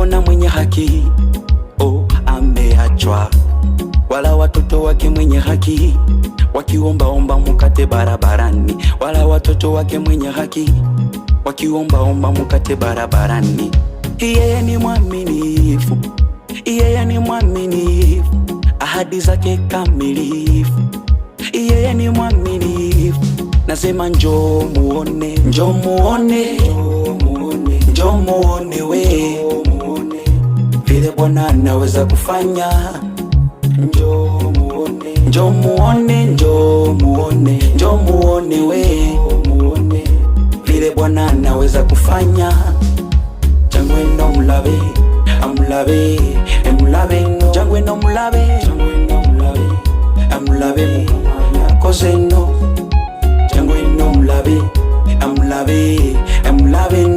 Tumeona mwenye haki, oh, ameachwa. Wala watoto wake mwenye haki wakiombaomba mukate barabarani. Wala watoto wake mwenye haki wakiombaomba mukate barabarani. Yeye ni mwaminifu, yeye ni mwaminifu, ahadi zake kamilifu. Yeye ni mwaminifu, nasema njoo muone, njoo muone, njoo muone we vile Bwana anaweza kufanya. Njoo muone, njoo muone, njoo muone, njoo muone we vile Bwana anaweza kufanya. Jangwe no mulabe, amulabe, emulabe no. Jangwe no mulabe, amulabe, koze no. Jangwe no mulabe, amulabe, emulabe no.